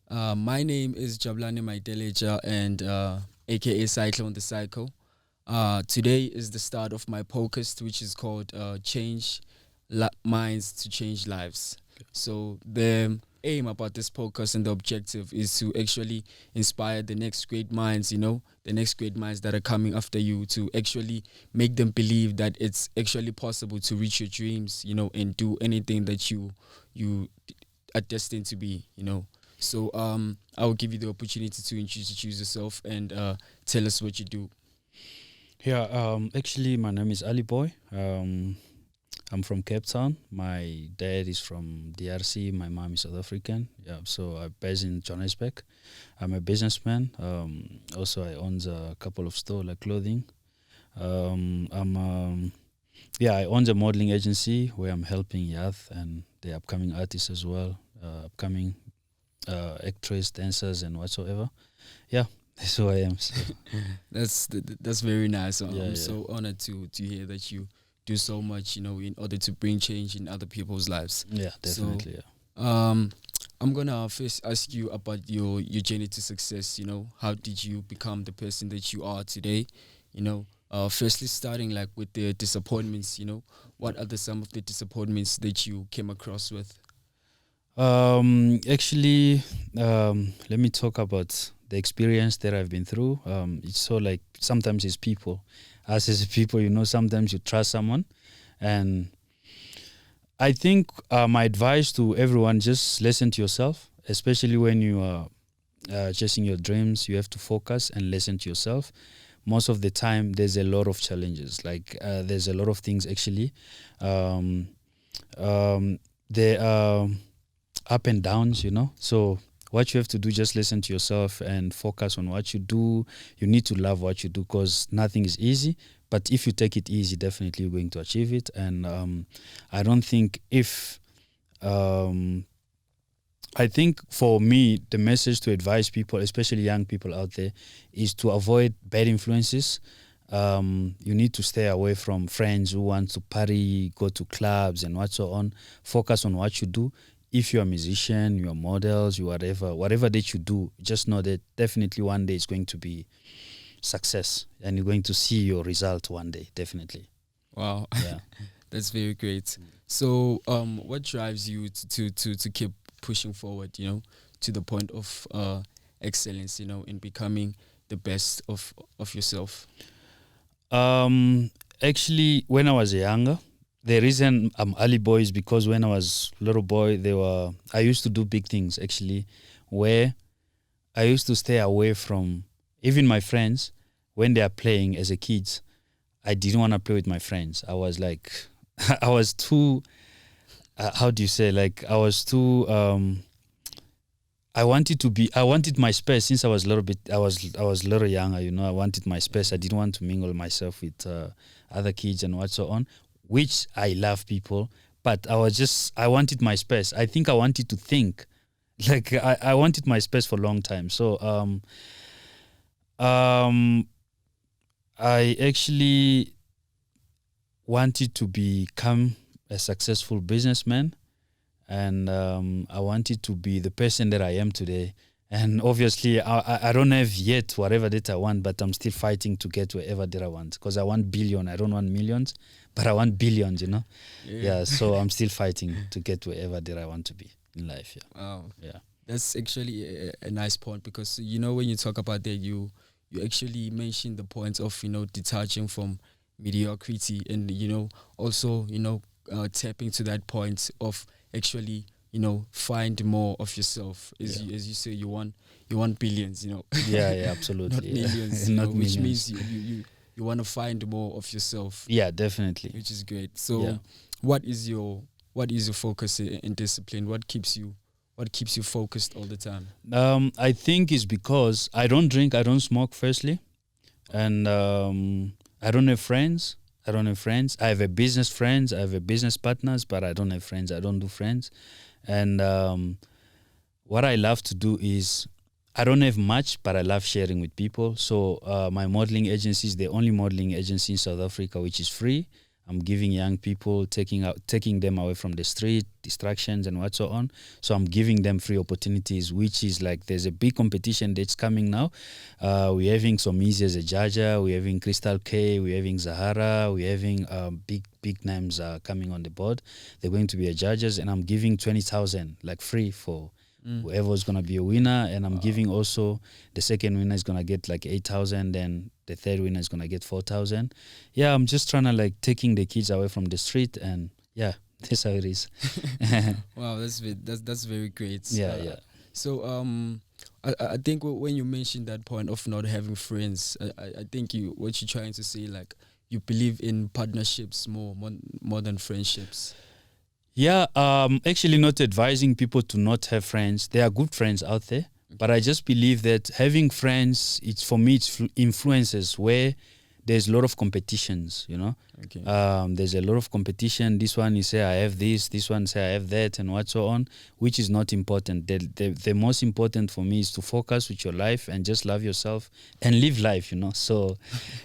My name is Jablani Maideleja and aka Cyclone the Psycho. Today is the start of my podcast, which is called Change Minds to Change Lives. So, the aim about this podcast and the objective is to actually inspire the next great minds, the next great minds that are coming after you to actually make them believe that it's actually possible to reach your dreams, and do anything that you are destined to be. So I will give you the opportunity to introduce yourself and tell us what you do. Yeah, actually, my name is Ali Boy. I'm from Cape Town. My dad is from DRC. My mom is South African. Yeah, so I'm based in Johannesburg. I'm a businessman. Also, I own a couple of stores like clothing. I own a modeling agency where I'm helping Yath and the upcoming artists as well, upcoming actress, dancers, and whatsoever. Yeah, that's who I am. So. That's very nice. I'm Yeah. so honored to hear that you do so much, in order to bring change in other people's lives. Yeah, definitely. So, yeah. I'm gonna first ask you about your journey to success. How did you become the person that you are today? Firstly starting like with the disappointments. What are some of the disappointments that you came across with? Actually, let me talk about the experience that I've been through. It's so like sometimes it's people. Us as people, sometimes you trust someone. And I think my advice to everyone, just listen to yourself, especially when you are chasing your dreams. You have to focus and listen to yourself. Most of the time, there's a lot of challenges. Like there's a lot of things actually. There are up and downs, So what you have to do, just listen to yourself and focus on what you do. You need to love what you do because nothing is easy. But if you take it easy, definitely you're going to achieve it. And I don't think I think for me, the message to advise people, especially young people out there, is to avoid bad influences. You need to stay away from friends who want to party, go to clubs and what so on. Focus on what you do. If you're a musician, you're models, you whatever that you do, just know that definitely one day it's going to be success and you're going to see your result one day, definitely. Wow. Yeah. That's very great. So, what drives you to keep pushing forward, to the point of excellence, in becoming the best of yourself? Actually, when I was younger, the reason I'm Ali Boy is because when I was little boy, I used to do big things actually, where I used to stay away from even my friends when they are playing as a kids. I didn't want to play with my friends. I was like, I was too. How do you say? Like I was too. I wanted my space since I was I was a little younger. I wanted my space. I didn't want to mingle myself with other kids and what so on. Which I love people, but I wanted my space. I think I wanted to think. Like I wanted my space for a long time. So I actually wanted to become a successful businessman, and I wanted to be the person that I am today. And obviously, I don't have yet whatever that I want, but I'm still fighting to get wherever that I want because I want billion. I don't want millions, but I want billions, Yeah, so I'm still fighting to get wherever that I want to be in life. Yeah. Wow. Yeah. That's actually a nice point because, when you talk about that, you actually mentioned the point of, detaching from mediocrity and, also, tapping to that point of actually find more of yourself. As you say, you want billions, Yeah, absolutely. not millions, Not which millions. means you want to find more of yourself. Yeah, definitely. Which is great. So, Yeah. what is your focus and discipline? What keeps you focused all the time? I think it's because I don't drink, I don't smoke. Firstly, and I don't have friends. I have a business friends. I have a business partners, but I don't have friends. I don't do friends. And what I love to do is I don't have much, but I love sharing with people. So my modeling agency is the only modeling agency in South Africa which is free. I'm giving young people, taking them away from the street, distractions and what so on. So I'm giving them free opportunities, which is like there's a big competition that's coming now. We're having Somizi as a judger, we're having Crystal K, we're having Zahara, we're having big names coming on the board. They're going to be a judges, and I'm giving 20,000 like free for whoever's gonna be a winner, and I'm giving also the second winner is gonna get like 8,000, and the third winner is gonna get 4,000. Yeah, I'm just trying to like taking the kids away from the street, and yeah, that's how it is. Wow, that's very great. Yeah. So I think when you mentioned that point of not having friends, I think what you're trying to say, like, you believe in partnerships more than friendships. Yeah, actually not advising people to not have friends. There are good friends out there, but I just believe that having friends, it's for me, it's influences where there's a lot of competitions, you know. Okay. There's a lot of competition. This one you say I have this one say I have that, and what so on, which is not important. The most important for me is to focus with your life and just love yourself and live life, you know. So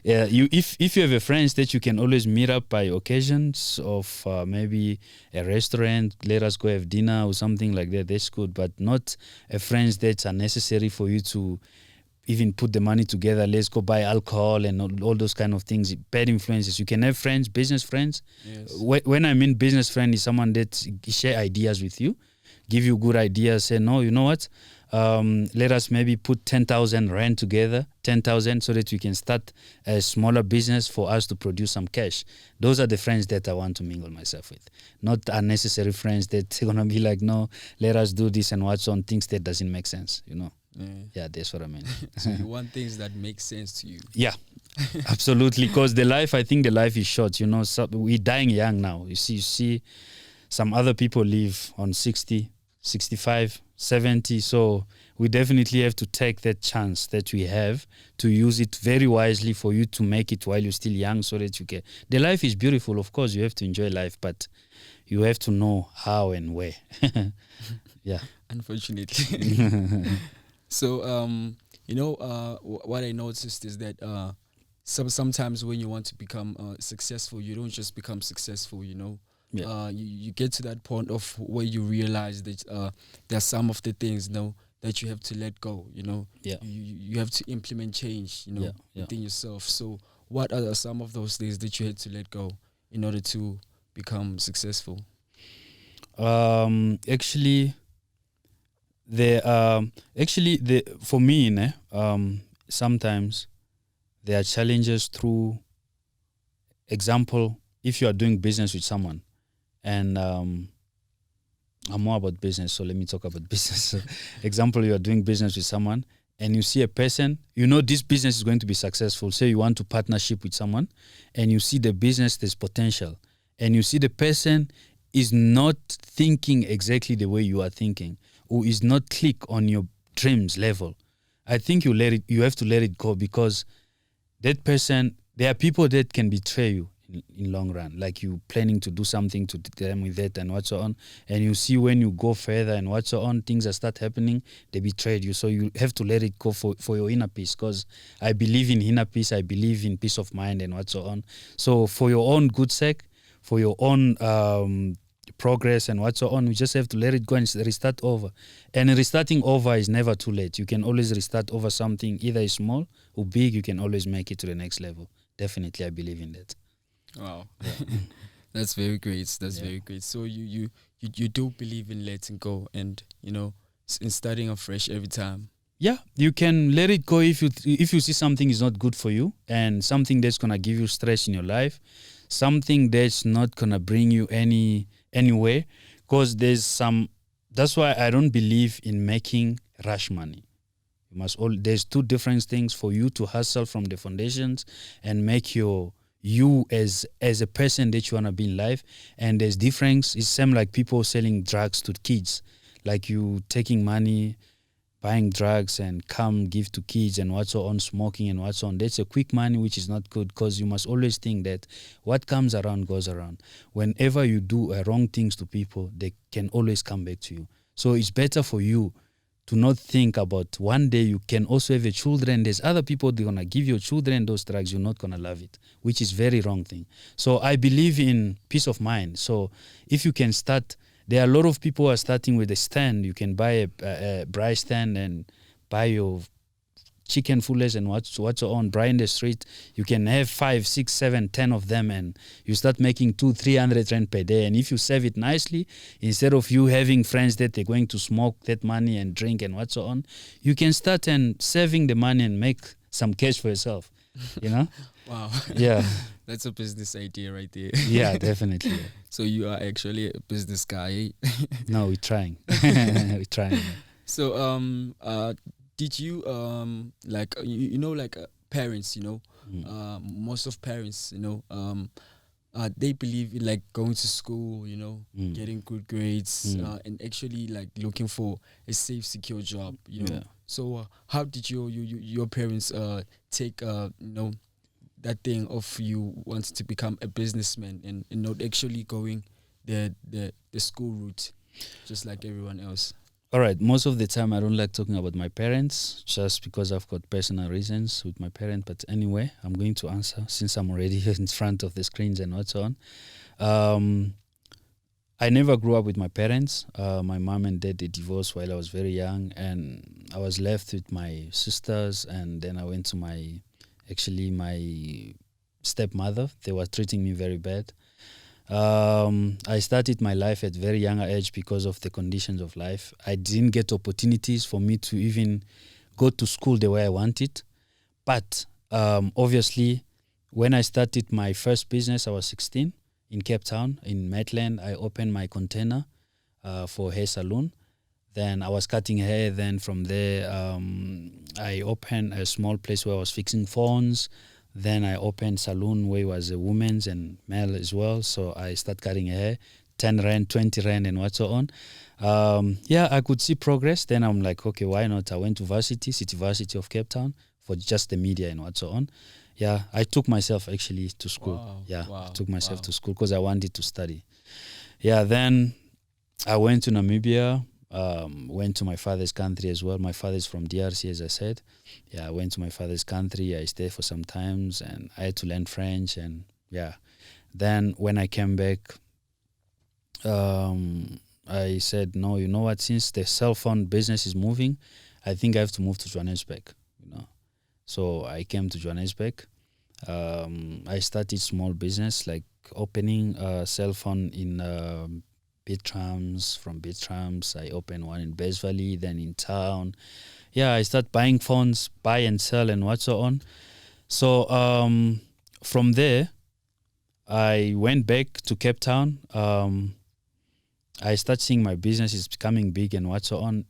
if you have a friends that you can always meet up by occasions of maybe a restaurant, let us go have dinner or something like that, that's good, but not a friends that are necessary for you to even put the money together, let's go buy alcohol and all those kind of things, bad influences. You can have friends, business friends. Yes. When I mean business friend is someone that share ideas with you, give you good ideas, say, no, you know what, let us maybe put 10,000 rand together, 10,000, so that we can start a smaller business for us to produce some cash. Those are the friends that I want to mingle myself with. Not unnecessary friends that are going to be like, no, let us do this and what's on, things that doesn't make sense, you know. Yeah, that's what I mean. So you want things that make sense to you. Yeah, absolutely. Because I think the life is short. You know, so we're dying young now. You see, some other people live on 60, 65, 70. So we definitely have to take that chance that we have to use it very wisely for you to make it while you're still young, so that you can. The life is beautiful. Of course, you have to enjoy life, but you have to know how and where. Yeah. Unfortunately. So, what I noticed is that sometimes when you want to become successful, you don't just become successful, you know. Yeah. You get to that point of where you realize that there are some of the things, you know, that you have to let go, you know. Yeah. You have to implement change, you know, within yourself. So what are some of those things that you had to let go in order to become successful? Actually, for me, sometimes there are challenges through example. If you are doing business with someone, and I'm more about business, so let me talk about business. Example, you are doing business with someone and you see a person, you know this business is going to be successful. Say you want to partnership with someone and you see the business, there's potential, and you see the person is not thinking exactly the way you are thinking, or is not click on your dreams level. I think you have to let it go, because that person, there are people that can betray you in long run, like you planning to do something to them with that and what so on, and you see when you go further and what so on, things that start happening, they betrayed you. So you have to let it go for your inner peace, because I believe in inner peace, I believe in peace of mind and what so on. So for your own good sake, for your own progress and what so on, we just have to let it go and restart over. And restarting over is never too late. You can always restart over something, either it's small or big. You can always make it to the next level. Definitely, I believe in that. Wow. That's very great. That's very great. So you do believe in letting go and, you know, in starting afresh every time. Yeah, you can let it go if you see something is not good for you, and something that's gonna give you stress in your life, something that's not gonna bring you anywhere. Because that's why I don't believe in making rush money. There's two different things for you to hustle from the foundations and make you as a person that you want to be in life. And there's difference. It's same like people selling drugs to kids, like you taking money, buying drugs and come give to kids and what's on, smoking and what's on. That's a quick money, which is not good, because you must always think that what comes around goes around. Whenever you do wrong things to people, they can always come back to you. So it's better for you to not think about one day you can also have a children. There's other people they're gonna give your children those drugs. You're not gonna love it, which is very wrong thing. So I believe in peace of mind. So if you can start, there are a lot of people who are starting with a stand. You can buy a braai stand and buy your chicken fullers and what's on braai in the street. You can have 5, 6, 7, 10 of them, and you start making 200-300 rand per day. And if you serve it nicely, instead of you having friends that they're going to smoke that money and drink and what's on, you can start and saving the money and make some cash for yourself. You know? Wow. Yeah. That's a business idea right there. Yeah, definitely. So you are actually a business guy. No, we're trying. We're trying. So did you like you know, like parents, you know, most of parents, you know, they believe in like going to school, you know, getting good grades, and actually like looking for a safe, secure job, you know. Yeah. So how did your parents take you know, that thing of you wanting to become a businessman and not actually going the school route, just like everyone else? All right. Most of the time, I don't like talking about my parents just because I've got personal reasons with my parents. But anyway, I'm going to answer since I'm already in front of the screens and what's on. I never grew up with my parents. My mom and dad, they divorced while I was very young, and I was left with my sisters. And then I went to my stepmother. They were treating me very bad. I started my life at very young age because of the conditions of life. I didn't get opportunities for me to even go to school the way I wanted. But obviously, when I started my first business, I was 16 in Cape Town, in Maitland. I opened my container for hair salon. Then I was cutting hair. Then from there, I opened a small place where I was fixing phones. Then I opened salon where it was a women's and male as well. So I started cutting hair, 10 rand, 20 rand and what's so on. Yeah, I could see progress. Then I'm like, okay, why not? I went to City Varsity of Cape Town for just the media and what's so on. Yeah, I took myself actually to school. Wow, yeah, wow, I took myself wow. to school because I wanted to study. Yeah, then I went to Namibia. Went to my father's country as well. My father's from DRC, as I said. Yeah, I went to my father's country. I stayed for some times, and I had to learn French. And yeah, then when I came back, I said, no, you know what? Since the cell phone business is moving, I think I have to move to Johannesburg. You know, so I came to Johannesburg. I started small business like opening a cell phone in. Bitrams. From Bitrams, I opened one in Bez Valley, then in town. Yeah, I start buying phones, buy and sell and what's so on. So from there, I went back to Cape Town. I start seeing my business is becoming big and what's so on.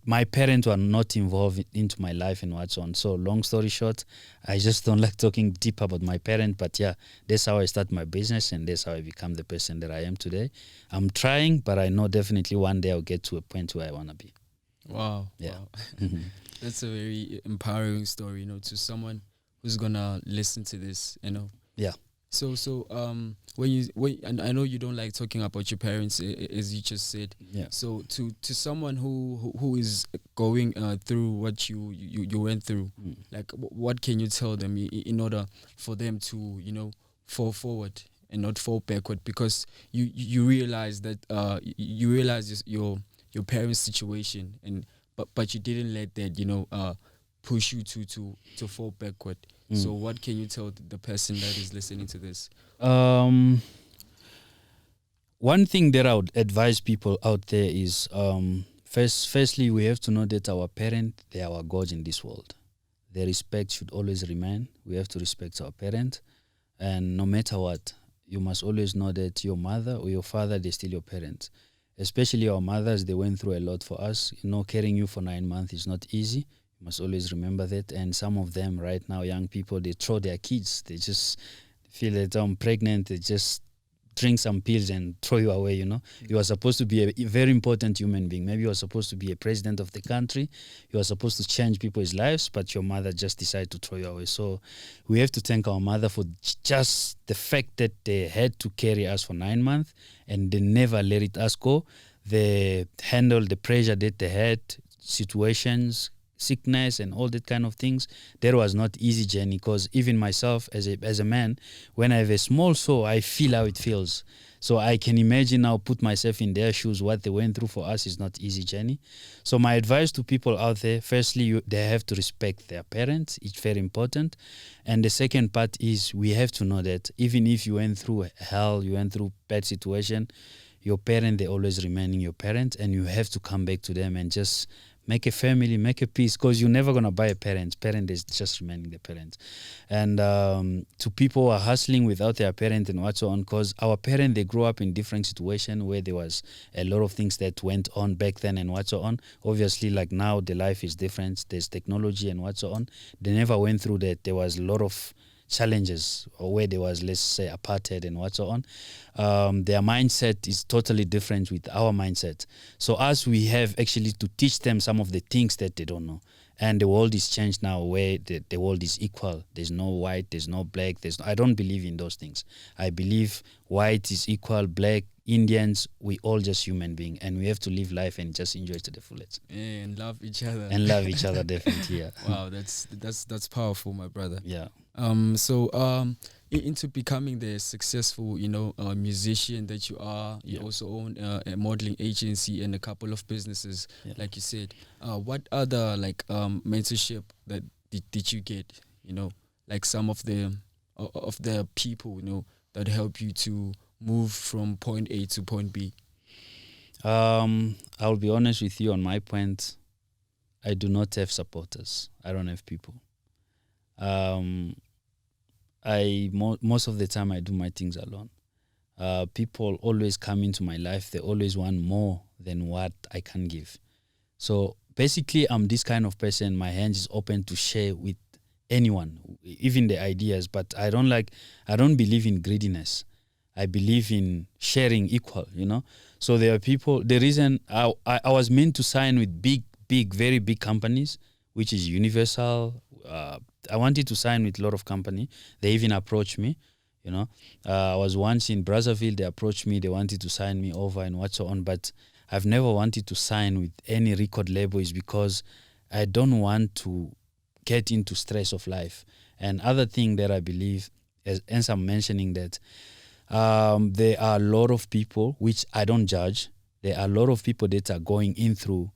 My parents were not involved into my life and what's on. So long story short, I just don't like talking deep about my parents. But yeah, that's how I start my business and that's how I become the person that I am today. I'm trying, but I know definitely one day I'll get to a point where I want to be. Wow. Yeah. Wow. That's a very empowering story, you know, to someone who's gonna listen to this, you know. Yeah. So and I know you don't like talking about your parents, as you just said. Yeah. So to someone who is going through what you went through, like what can you tell them in order for them to, you know, fall forward and not fall backward? Because you realize that you realize your parents' situation, and but you didn't let that, you know, push you to fall backward. So what can you tell the person that is listening to this? One thing that I would advise people out there is firstly, we have to know that our parents, they are our gods in this world. Their respect should always remain. We have to respect our parents. And no matter what, you must always know that your mother or your father, they're still your parents. Especially our mothers, they went through a lot for us. You know, carrying you for 9 months is not easy. You must always remember that. And some of them right now, young people, they throw their kids. They just feel that I'm pregnant. They just drink some pills and throw you away, you know. You are supposed to be a very important human being. Maybe you are supposed to be a president of the country. You are supposed to change people's lives, but your mother just decided to throw you away. So we have to thank our mother for just the fact that they had to carry us for 9 months and they never let us go. they handle the pressure that they had, situations, sickness, and all that kind of things. That was not easy journey, because even myself as a man, when I have a small sore, I feel how it feels. So I can imagine now, put myself in their shoes. What they went through for us is not easy journey. So my advice to people out there: firstly, they have to respect their parents. It's very important. And the second part is, we have to know that even if you went through hell, you went through bad situation, your parent, they always remaining your parent, and you have to come back to them and just make a family, make a peace, because you're never gonna buy a parent. Parent is just remaining the parent. And to people who are hustling without their parent and what's on, because our parent, they grew up in different situation where there was a lot of things that went on back then and what's on. Obviously, like now, the life is different. There's technology and what's on. They never went through that. There was a lot of challenges, or where there was, let's say, apartheid and what's on. Their mindset is totally different with our mindset. So us, we have actually to teach them some of the things that they don't know. And the world is changed now, where the world is equal. There's no white, there's no black. I don't believe in those things. I believe white is equal, black, Indians, we all just human beings, and we have to live life and just enjoy it to the fullest. And love each other. And love each other, definitely. Yeah. Wow, that's powerful, my brother. Yeah. Into becoming the successful, musician that you are, you also own a modeling agency and a couple of businesses, like you said. What other mentorship that did you get? Like some of the people that help you to move from point A to point B. I'll be honest with you on my point. I do not have supporters. I don't have people. Most of the time I do my things alone. People always come into my life. They always want more than what I can give. So basically, I'm this kind of person. My hands is open to share with anyone, even the ideas. But I don't believe in greediness. I believe in sharing equal. So there are people. The reason I was meant to sign with big, very big companies, which is Universal. I wanted to sign with a lot of company. They even approached me, I was once in Brazzaville. They approached me. They wanted to sign me over and what's so on. But I've never wanted to sign with any record label, is because I don't want to get into stress of life. And other thing that I believe, as I'm mentioning that, there are a lot of people, which I don't judge. There are a lot of people that are going in through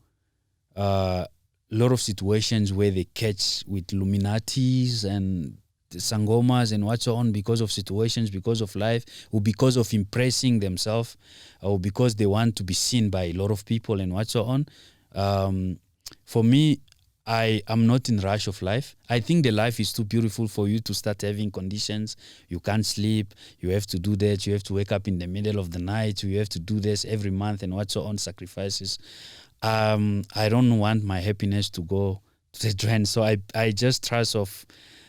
lot of situations where they catch with Illuminatis and Sangomas and what's on, because of situations, because of life, or because of impressing themselves, or because they want to be seen by a lot of people and what's on. For me, I am not in rush of life. I think the life is too beautiful for you to start having conditions. You can't sleep. You have to do that. You have to wake up in the middle of the night. You have to do this every month and what's on, sacrifices. I don't want my happiness to go to the drain. So I just trust of,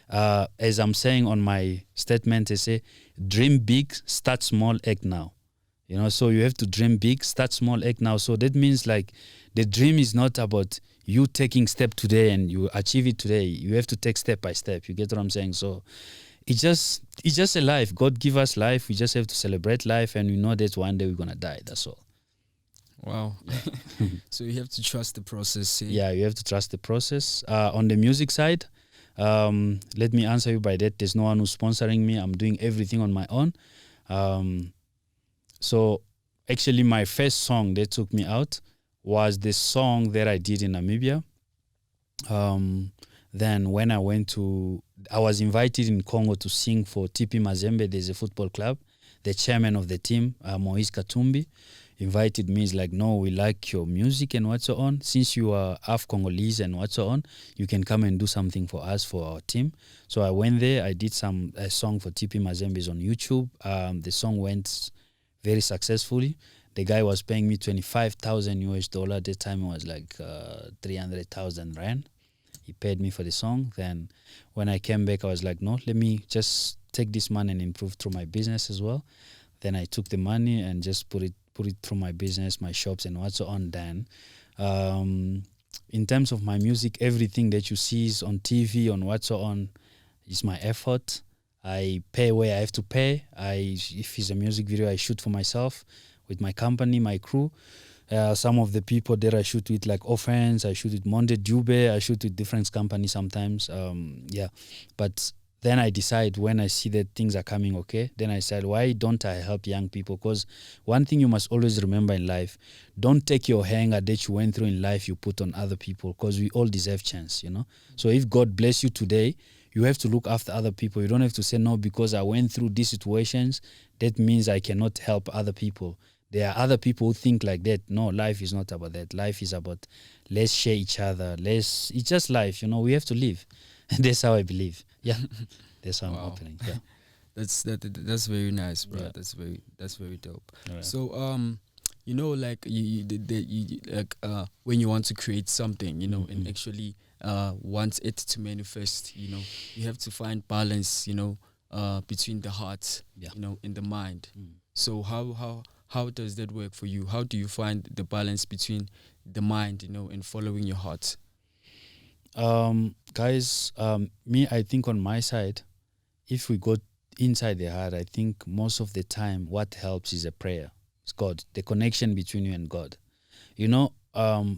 as I'm saying on my statement, I say, dream big, start small, act now. So you have to dream big, start small, act now. So that means the dream is not about you taking step today and you achieve it today. You have to take step by step. You get what I'm saying? So it's just a life. God give us life. We just have to celebrate life, and we know that one day we're gonna die. That's all. Wow. Yeah. So you have to trust the process. Yeah, you have to trust the process. On the music side, let me answer you by that. There's no one who's sponsoring me. I'm doing everything on my own. So actually, my first song that took me out was the song that I did in Namibia. Then when I was invited in Congo to sing for TP Mazembe. There's a football club. The chairman of the team, Moise Katumbi, invited me. He's like, no, we like your music and what's so on. Since you are half Congolese and what's so on, you can come and do something for us, for our team. So I went there. I did a song for TP Mazembe on YouTube. The song went very successfully. The guy was paying me 25,000 US dollar. At the time it was like 300,000 rand. He paid me for the song. Then when I came back, I was like, no, let me just take this money and improve through my business as well. Then I took the money and just put it through my business, my shops and what's on. Then in terms of my music, everything that you see is on TV, on what's on, is my effort. I pay where I have to pay. If it's a music video, I shoot for myself with my company, my crew. Some of the people that I shoot with, like Offense, I shoot with Monde Dube, I shoot with different companies sometimes. Yeah, but then I decide when I see that things are coming okay, then I said, why don't I help young people? Because one thing you must always remember in life, don't take your anger that you went through in life, you put on other people, because we all deserve chance, you know. So if God bless you today, you have to look after other people. You don't have to say, no, because I went through these situations, that means I cannot help other people. There are other people who think like that. No, life is not about that. Life is about, let's share each other. It's just life, you know. We have to live. That's how I believe. Yeah, that's how I'm Wow. opening. Yeah, That's very nice, bro. Yeah. That's very dope. All right. So you know, like like when you want to create something, you know, and Mhm. actually want it to manifest, you know, you have to find balance, you know, between the heart, Yeah. you know, and the mind. Mm. So how does that work for you? How do you find the balance between the mind, you know, and following your heart? Guys, me, I think on my side, if we go inside the heart, I think most of the time what helps is a prayer. It's God, the connection between you and God. You know,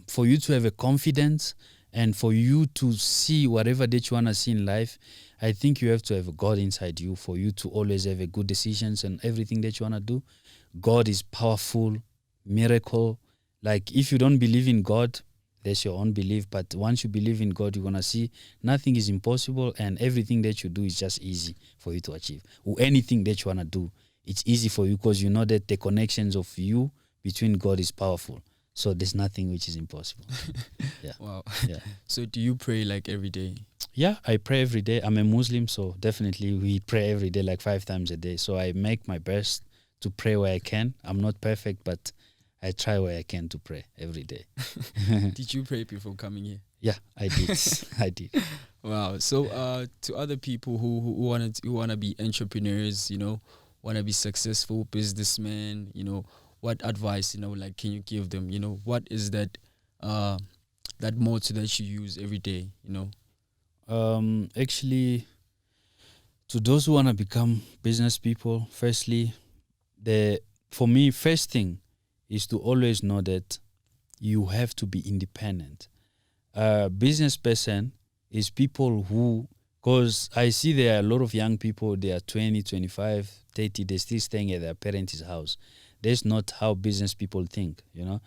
for you to have a confidence and for you to see whatever that you want to see in life, I think you have to have a God inside you for you to always have a good decisions and everything that you want to do. God is powerful, miracle. Like if you don't believe in God, that's your own belief. But once you believe in God, you're gonna see nothing is impossible and everything that you do is just easy for you to achieve. Or anything that you wanna do, it's easy for you because you know that the connections of you between God is powerful. So there's nothing which is impossible. Yeah. Wow. Yeah. So do you pray like every day? Yeah, I pray every day. I'm a Muslim, so definitely we pray every day, like 5 times a day. So I make my best to pray where I can. I'm not perfect, but I try where I can to pray every day. Did you pray before coming here? Yeah, I did. I did. Wow. So to other people who wanna be entrepreneurs, you know, wanna be successful businessmen, you know, what advice, you know, like can you give them? You know, what is uh that motto that you use every day, you know? Actually, to those who want to become business people, firstly, the for me, first thing is to always know that you have to be independent. A business person is people who, because I see there are a lot of young people, they are 20, 25, 30, they're still staying at their parents' house. That's not how business people think, you know.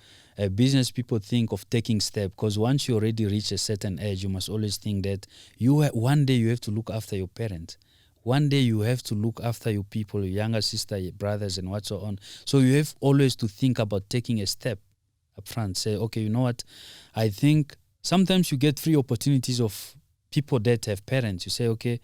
Business people think of taking steps because once you already reach a certain age, you must always think that one day you have to look after your parents. One day you have to look after your people, your younger sister, your brothers, and what so on. So you have always to think about taking a step up front. Say, okay, you know what? I think sometimes you get free opportunities of people that have parents. You say, okay,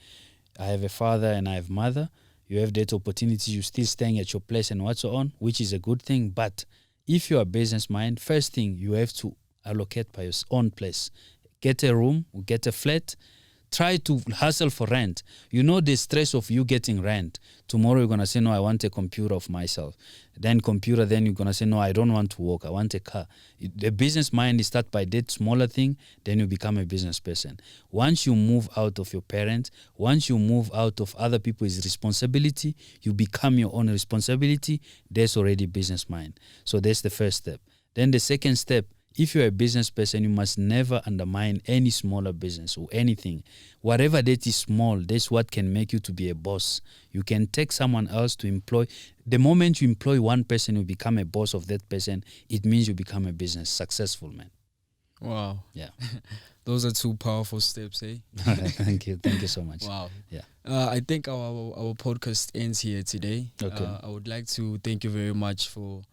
I have a father and I have mother. You have that opportunity. You're still staying at your place and what so on, which is a good thing. But if you're a business mind, first thing you have to allocate by your own place. Get a room, get a flat, try to hustle for rent. You know the stress of you getting rent. Tomorrow you're gonna say, no, I want a computer of myself. Then you're gonna say, no, I don't want to work, I want a car. The business mind is start by that smaller thing, then you become a business person. Once you move out of your parents, once you move out of other people's responsibility, you become your own responsibility. That's already business mind. So that's the first step. Then the second step, if you're a business person, you must never undermine any smaller business or anything. Whatever that is small, that's what can make you to be a boss. You can take someone else to employ. The moment you employ one person, you become a boss of that person. It means you become a business successful man. Wow. Yeah. Those are two powerful steps, eh? Thank you. Thank you so much. Wow. Yeah. I think our podcast ends here today. Okay. I would like to thank you very much for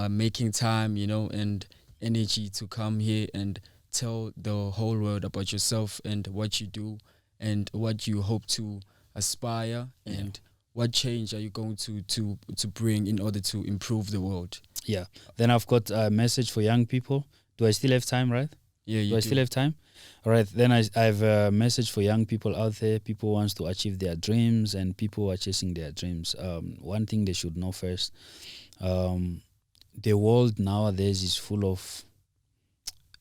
making time, you know, and energy to come here and tell the whole world about yourself and what you do and what you hope to aspire and what change are you going to bring in order to improve the world. Yeah. Then I've got a message for young people. Do I still have time, right? Yeah, Do you I do. still have time? All right. Then I have a message for young people out there. People wants to achieve their dreams and people are chasing their dreams. One thing they should know first, the world nowadays is full of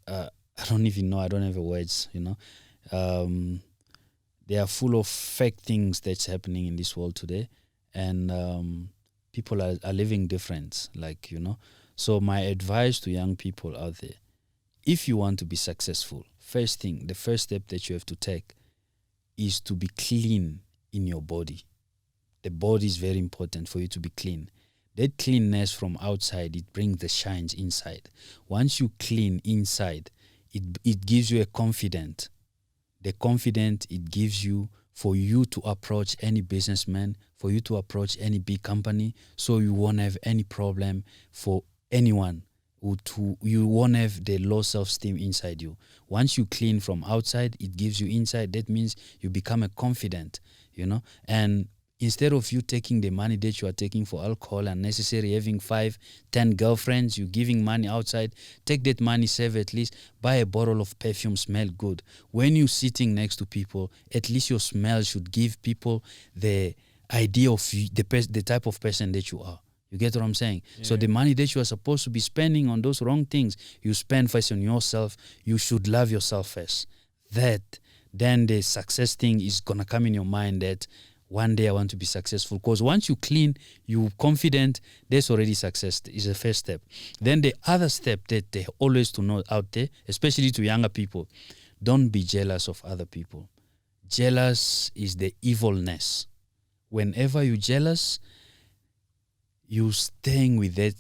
I don't even know. I don't have the words. You know, they are full of fake things that's happening in this world today, and people are living different. Like you know, So my advice to young people out there, if you want to be successful, the first step that you have to take is to be clean in your body. The body is very important for you to be clean. That cleanness from outside, it brings the shines inside. Once you clean inside, it gives you a confidence. The confidence it gives you for you to approach any businessman, for you to approach any big company, so you won't have any problem for anyone. You won't have the low self-esteem inside you. Once you clean from outside, it gives you inside. That means you become a confident, and instead of you taking the money that you are taking for alcohol unnecessary, having 5, 10 girlfriends, you giving money outside, take that money, save at least, buy a bottle of perfume, smell good. When you're sitting next to people, at least your smell should give people the idea of the type of person that you are. You get what I'm saying? Yeah. So the money that you are supposed to be spending on those wrong things, you spend first on yourself. You should love yourself first. Then the success thing is going to come in your mind that one day I want to be successful. Because once you clean, you're confident, there's already success. Is the first step. Then the other step that they always to know out there, especially to younger people, don't be jealous of other people. Jealous is the evilness. Whenever you're jealous, you staying with that,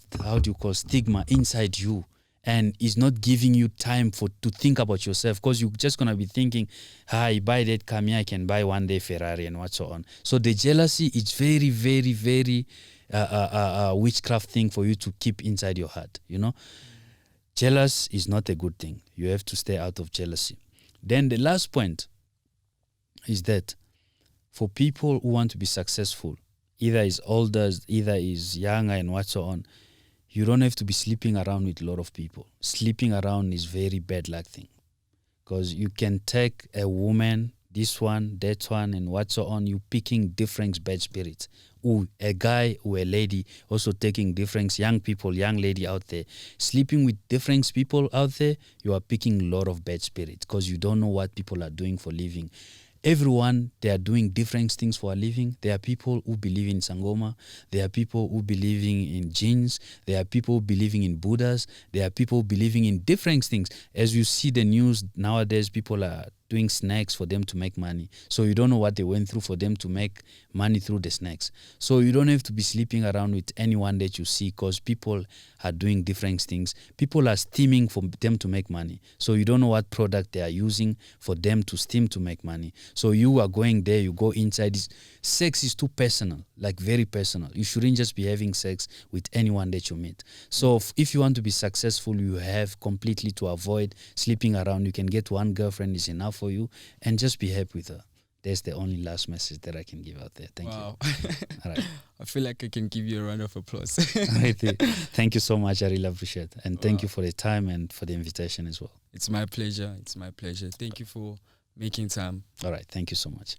stigma inside you, and it's not giving you time to think about yourself, because you're just going to be thinking, I buy that car, I can buy one day Ferrari and what so on. So the jealousy is very, very, very witchcraft thing for you to keep inside your heart, Jealous is not a good thing. You have to stay out of jealousy. Then the last point is that for people who want to be successful, either is older, either is younger and what so on, you don't have to be sleeping around with a lot of people. Sleeping around is very bad luck thing. Because you can take a woman, this one, that one, and what so on, you picking different bad spirits. Or a guy or a lady also taking different young people, young lady out there. Sleeping with different people out there, you are picking a lot of bad spirits because you don't know what people are doing for living. Everyone, they are doing different things for a living. There are people who believe in Sangoma. There are people who believe in jinns. There are people who believe in Buddhas. There are people believing in different things. As you see the news nowadays, people are doing snacks for them to make money. So you don't know what they went through for them to make money through the snacks. So you don't have to be sleeping around with anyone that you see, because people are doing different things. People are steaming for them to make money. So you don't know what product they are using for them to steam to make money. So you are going there, you go inside. Sex is too personal, like very personal. You shouldn't just be having sex with anyone that you meet. So if you want to be successful, you have completely to avoid sleeping around. You can get one girlfriend is enough for you, and just be happy with her. That's the only last message that I can give out there. Thank you. All right. I feel like I can give you a round of applause. Thank you so much. I really appreciate it. And thank you for the time and for the invitation as well. It's my pleasure. It's my pleasure. Thank you for making time. All right. Thank you so much.